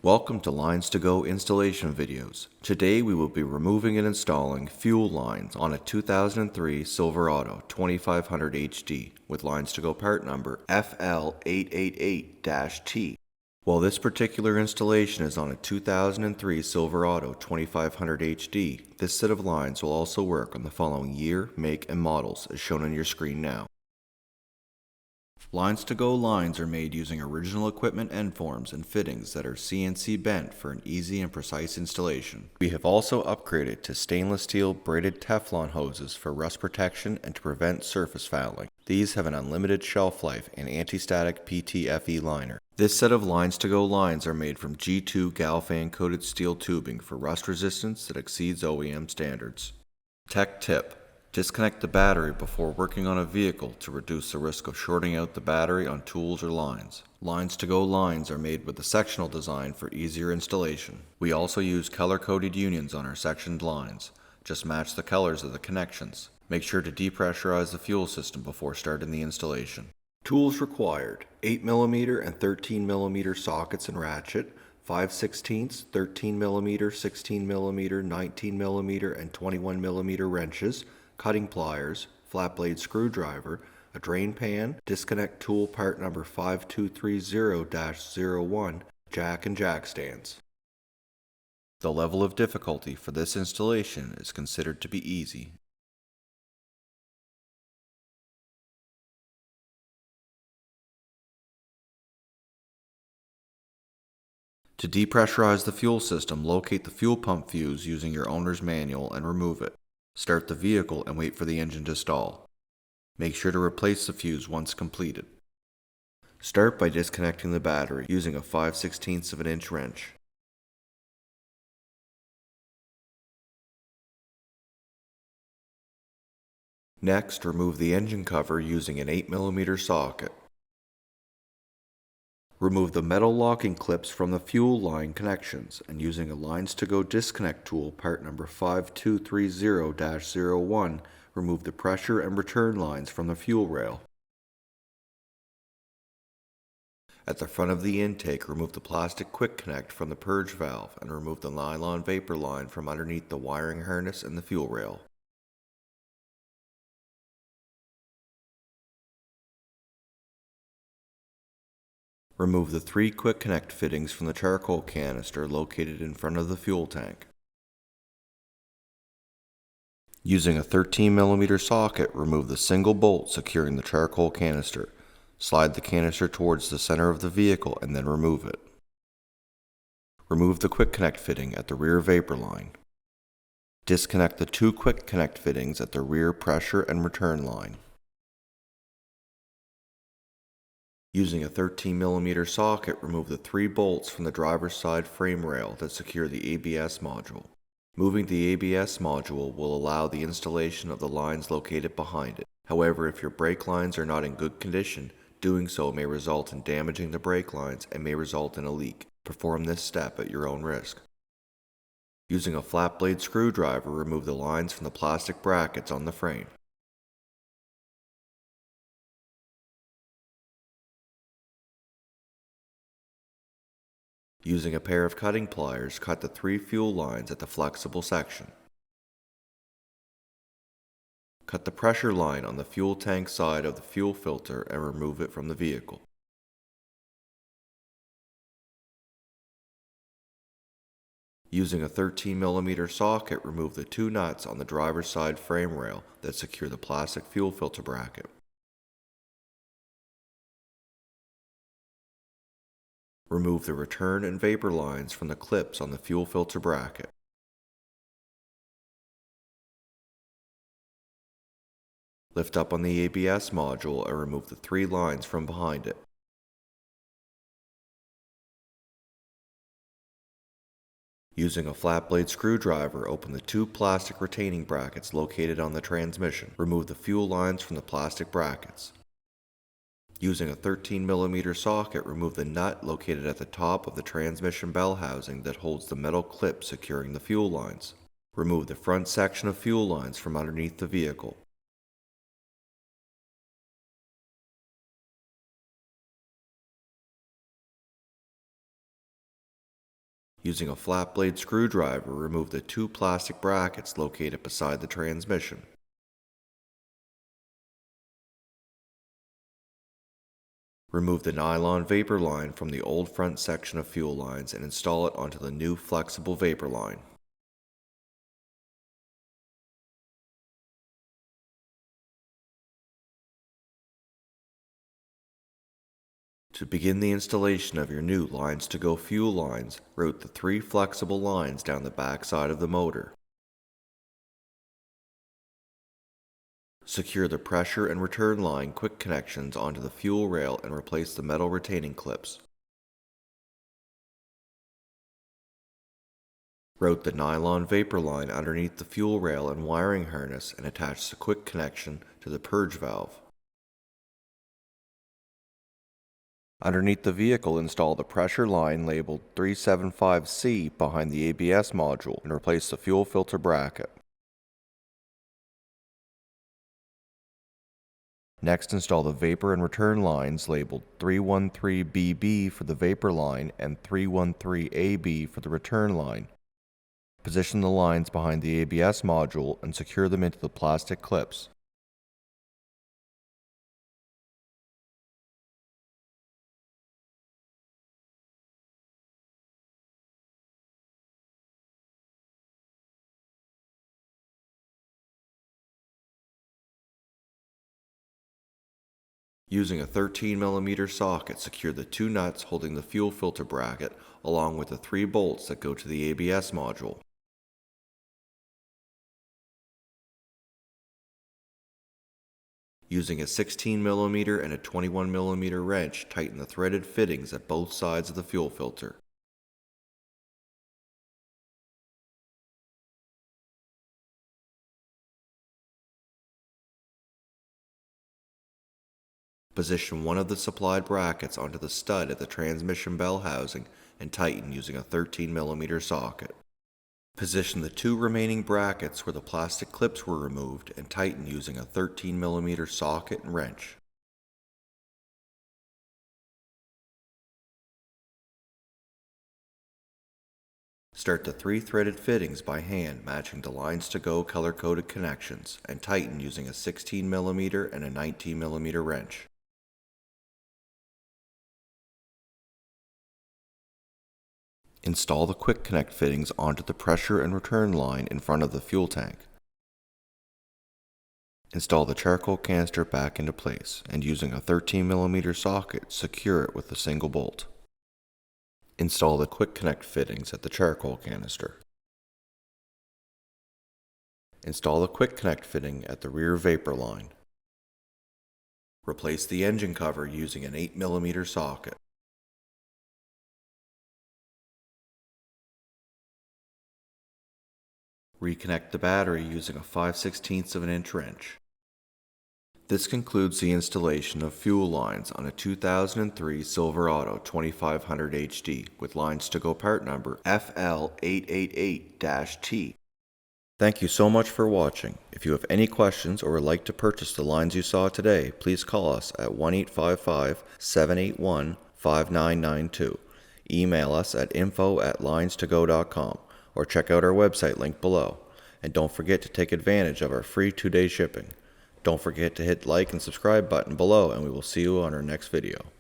Welcome to LinesToGo installation videos. Today we will be removing and installing fuel lines on a 2003 Silverado 2500 HD with LinesToGo part number FL888-T. While this particular installation is on a 2003 Silverado 2500 HD, this set of lines will also work on the following year, make, and models as shown on your screen now. LinesToGo lines are made using original equipment end forms and fittings that are CNC bent for an easy and precise installation. We have also upgraded to stainless steel braided Teflon hoses for rust protection and to prevent surface fouling. These have an unlimited shelf life and anti-static PTFE liner. This set of LinesToGo lines are made from G2 Galfan coated steel tubing for rust resistance that exceeds OEM standards. Tech tip: disconnect the battery before working on a vehicle to reduce the risk of shorting out the battery on tools or lines. LinesToGo lines are made with a sectional design for easier installation. We also use color-coded unions on our sectioned lines. Just match the colors of the connections. Make sure to depressurize the fuel system before starting the installation. Tools required: 8mm and 13mm sockets and ratchet, 5/16, 13mm, 16mm, 19mm, and 21mm wrenches, cutting pliers, flat blade screwdriver, a drain pan, disconnect tool part number 5230-01, jack and jack stands. The level of difficulty for this installation is considered to be easy. To depressurize the fuel system, locate the fuel pump fuse using your owner's manual and remove it. Start the vehicle and wait for the engine to stall. Make sure to replace the fuse once completed. Start by disconnecting the battery using a 5/16 of an inch wrench. Next, remove the engine cover using an 8mm socket. Remove the metal locking clips from the fuel line connections and using a LinesToGo disconnect tool part number 5230-01, remove the pressure and return lines from the fuel rail. At the front of the intake, remove the plastic quick connect from the purge valve and remove the nylon vapor line from underneath the wiring harness and the fuel rail. Remove the 3 quick connect fittings from the charcoal canister located in front of the fuel tank. Using a 13mm socket, remove the single bolt securing the charcoal canister. Slide the canister towards the center of the vehicle and then remove it. Remove the quick connect fitting at the rear vapor line. Disconnect the 2 quick connect fittings at the rear pressure and return line. Using a 13mm socket, remove the 3 bolts from the driver's side frame rail that secure the ABS module. Moving the ABS module will allow the installation of the lines located behind it. However, if your brake lines are not in good condition, doing so may result in damaging the brake lines and may result in a leak. Perform this step at your own risk. Using a flat blade screwdriver, remove the lines from the plastic brackets on the frame. Using a pair of cutting pliers, cut the 3 fuel lines at the flexible section. Cut the pressure line on the fuel tank side of the fuel filter and remove it from the vehicle. Using a 13mm socket, remove the 2 nuts on the driver's side frame rail that secure the plastic fuel filter bracket. Remove the return and vapor lines from the clips on the fuel filter bracket. Lift up on the ABS module and remove the 3 lines from behind it. Using a flat blade screwdriver, open the 2 plastic retaining brackets located on the transmission. Remove the fuel lines from the plastic brackets. Using a 13mm socket, remove the nut located at the top of the transmission bell housing that holds the metal clip securing the fuel lines. Remove the front section of fuel lines from underneath the vehicle. Using a flat blade screwdriver, remove the two plastic brackets located beside the transmission. Remove the nylon vapor line from the old front section of fuel lines and install it onto the new flexible vapor line. To begin the installation of your new LinesToGo fuel lines, route the three flexible lines down the back side of the motor. Secure the pressure and return line quick connections onto the fuel rail and replace the metal retaining clips. Route the nylon vapor line underneath the fuel rail and wiring harness and attach the quick connection to the purge valve. Underneath the vehicle, install the pressure line labeled 375C behind the ABS module and replace the fuel filter bracket. Next, install the vapor and return lines labeled 313BB for the vapor line and 313AB for the return line. Position the lines behind the ABS module and secure them into the plastic clips. Using a 13mm socket, secure the two nuts holding the fuel filter bracket along with the 3 bolts that go to the ABS module. Using a 16mm and a 21mm wrench, tighten the threaded fittings at both sides of the fuel filter. Position one of the supplied brackets onto the stud at the transmission bell housing and tighten using a 13mm socket. Position the two remaining brackets where the plastic clips were removed and tighten using a 13mm socket and wrench. Start the 3 threaded fittings by hand matching the LinesToGo color-coded connections and tighten using a 16mm and a 19mm wrench. Install the quick connect fittings onto the pressure and return line in front of the fuel tank. Install the charcoal canister back into place and using a 13mm socket, secure it with a single bolt. Install the quick connect fittings at the charcoal canister. Install the quick connect fitting at the rear vapor line. Replace the engine cover using an 8mm socket. Reconnect the battery using a 5/16 of an inch wrench. This concludes the installation of fuel lines on a 2003 Silverado 2500 HD with LinesToGo part number FL888-T. Thank you so much for watching. If you have any questions or would like to purchase the lines you saw today, please call us at 1-855-781-5992. Email us at info@linestogo.com. or check out our website link below. And don't forget to take advantage of our free 2-day shipping. Don't forget to hit like and subscribe button below, and we will see you on our next video.